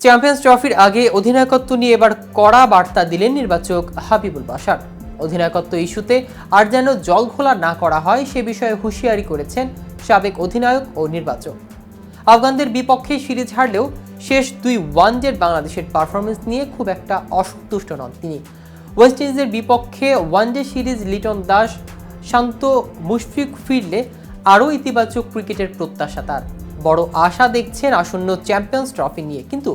Champions ট্রফির আগে অধিনায়কত্ব নিয়ে এবার কড়া বার্তা দিলেন নির্বাচক হাবিবুল বাশার। অধিনায়কত্ব ইস্যুতে আর যেন জলঘোলা না করা হয় সে বিষয়ে হুঁশিয়ারি করেছেন সাবেক অধিনায়ক ও নির্বাচক। আফগানদের বিপক্ষে সিরিজ হারলেও শেষ দুই ওয়ানডের বাংলাদেশের পারফরমেন্স নিয়ে খুব একটা অসন্তুষ্ট নন তিনি। ওয়েস্ট ইন্ডিজের বিপক্ষে ওয়ানডে সিরিজ লিটন দাস, শান্ত, মুশফিক ফিরলে আরও ইতিবাচক ক্রিকেটের প্রত্যাশা তার। বড় আশা দেখছেন আসন্ন চ্যাম্পিয়ন্স ট্রফি নিয়ে, কিন্তু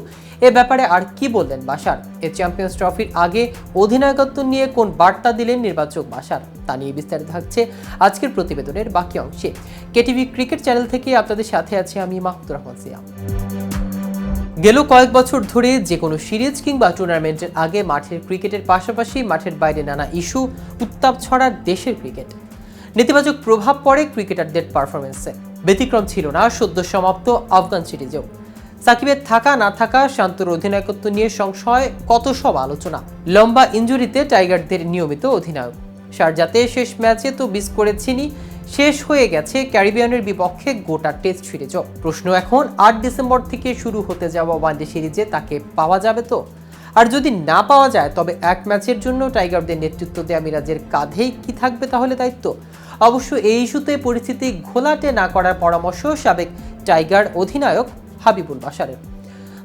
এ ব্যাপারে আর কি বললেন বাশার? এই চ্যাম্পিয়ন্স ট্রফির আগে অধিনায়কত্ব নিয়ে কোন বার্তা দিলেন নির্বাচক বাশার, তা নিয়ে বিস্তারিত থাকছে আজকের প্রতিবেদনের বাকি অংশে। কেটিভি ক্রিকেট চ্যানেল থেকে আপনাদের সাথে আছি আমি মাহমুদুর রহমান সিয়াম। গেল কয়েক বছর ধরে যে কোনো সিরিজ কিংবা টুর্নামেন্টের আগে মাঠের ক্রিকেটের পাশাপাশি মাঠের বাইরে নানা ইস্যু উত্তাপ ছড়ার দেশের ক্রিকেট। নেতিবাচক প্রভাব পড়ে ক্রিকেটারদের পারফরমেন্সে। ব্যতিক্রম ছিল না সদ্য সমাপ্ত আফগান সিরিজেও। সাকিবের থাকা না থাকা, শান্তর অধিনায়কত্ব নিয়ে সংশয়, কত সব আলোচনা। লম্বা ইনজুরিতে টাইগারদের নিয়মিত অধিনায়ক। শারজাতে শেষ ম্যাচে তো মিস করেছিনি, শেষ হয়ে গেছে ক্যারিবিয়ানের বিপক্ষে গোটা টেস্ট সিরিজও। প্রশ্ন এখন 8 ডিসেম্বর থেকে শুরু হতে যাওয়া ওয়ানডে সিরিজে তাকে পাওয়া যাবে তো? আর যদি না পাওয়া যায় তবে এক ম্যাচের জন্য টাইগারদের নেতৃত্ব দেয়া মিরাজের কাঁধেই কি থাকবে তাহলে দায়িত্ব? অবশ্য এই ইস্যুতে পরিস্থিতি ঘোলাটে না করার পরামর্শ সাবেক টাইগার অধিনায়ক হাবিবুল বাশারের।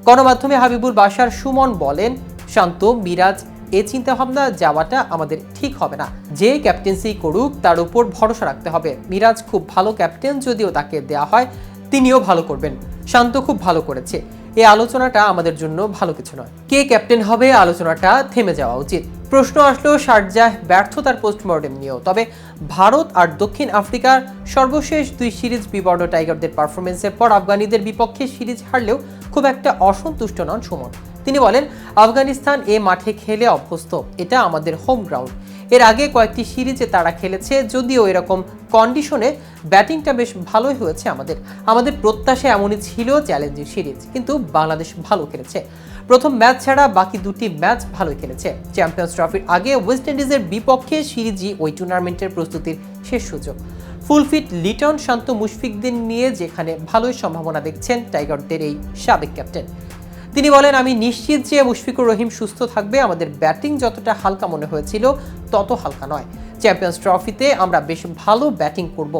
গণমাধ্যমে হাবিবুল বাশার সুমন বলেন, শান্ত, মিরাজ এ চিন্তাভাবনা যাওয়াটা আমাদের ঠিক হবে না। যে ক্যাপ্টেন্সি করুক তার উপর ভরসা রাখতে হবে। মিরাজ খুব ভালো ক্যাপ্টেন, যদিও তাকে দেয়া হয় তিনিও ভালো করবেন। শান্ত খুব ভালো করেছে। এই আলোচনাটা আমাদের জন্য ভালো কিছু নয়। কে ক্যাপ্টেন হবে আলোচনাটা থেমে যাওয়া উচিত। প্রশ্ন আসলো শারজাহ ব্যর্থতার পোস্টমর্টেম নিয়েও। তবে ভারত আর দক্ষিণ আফ্রিকার সর্বশেষ দুই সিরিজ বিবর্ণ টাইগারদের পারফরমেন্সের পর আফগানিদের বিপক্ষে সিরিজ হারলেও খুব একটা অসন্তুষ্ট নন সুমন। তিনি বলেন, আফগানিস্তান এ মাঠে খেলে অভ্যস্ত, এটা আমাদের হোম গ্রাউন্ড। এর আগে কয়েকটি সিরিজে তারা খেলেছে, যদিও এরকম কন্ডিশনে ব্যাটিংটা বেশ ভালোই হয়েছে আমাদের প্রত্যাশা এমনই ছিল চ্যালেঞ্জিং সিরিজ, কিন্তু বাংলাদেশ ভালো খেলেছে। প্রথম ম্যাচ ছাড়া বাকি দুটি ম্যাচ ভালোই খেলেছে। চ্যাম্পিয়ন্স ট্রফির আগে ওয়েস্ট ইন্ডিজের বিপক্ষে সিরিজই ওই টুর্নামেন্টের প্রস্তুতির শেষ সুযোগ। ফুল ফিট লিটন, শান্ত, মুশফিকদের নিয়ে যেখানে ভালোই সম্ভাবনা দেখছেন টাইগারদের এই সাবেক ক্যাপ্টেন। তিনি বলেন, আমি নিশ্চিত যে মুশফিকুর রহিম সুস্থ থাকবে। আমাদের ব্যাটিং যতটা হালকা মনে হয়েছিল তত হালকা নয়। চ্যাম্পিয়ন্স ট্রফিতে আমরা বেশ ভালো ব্যাটিং করব।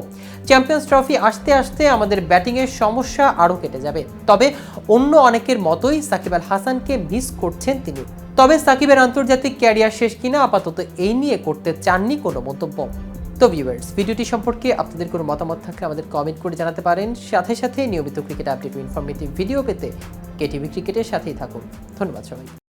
চ্যাম্পিয়ন্স ট্রফি আসতে আসতে আমাদের ব্যাটিংয়ের সমস্যা আরও কেটে যাবে। তবে অন্য অনেকের মতোই সাকিব আল হাসানকে মিস করছেন তিনি। তবে সাকিবের আন্তর্জাতিক ক্যারিয়ার শেষ কিনা আপাতত এই নিয়ে করতে চাননি কোনো মন্তব্য। তো ভিউয়ার্স, ভিডিওটি সম্পর্কে আপনাদের কোনো মতামত থাকলে আমাদের কমেন্ট করে জানাতে পারেন। সাথে সাথে নিয়মিত ক্রিকেট আপডেট ও ইনফরমেটিভ ভিডিও পেতে কেটিভি ক্রিকেটের সাথেই থাকুন। ধন্যবাদ সবাই।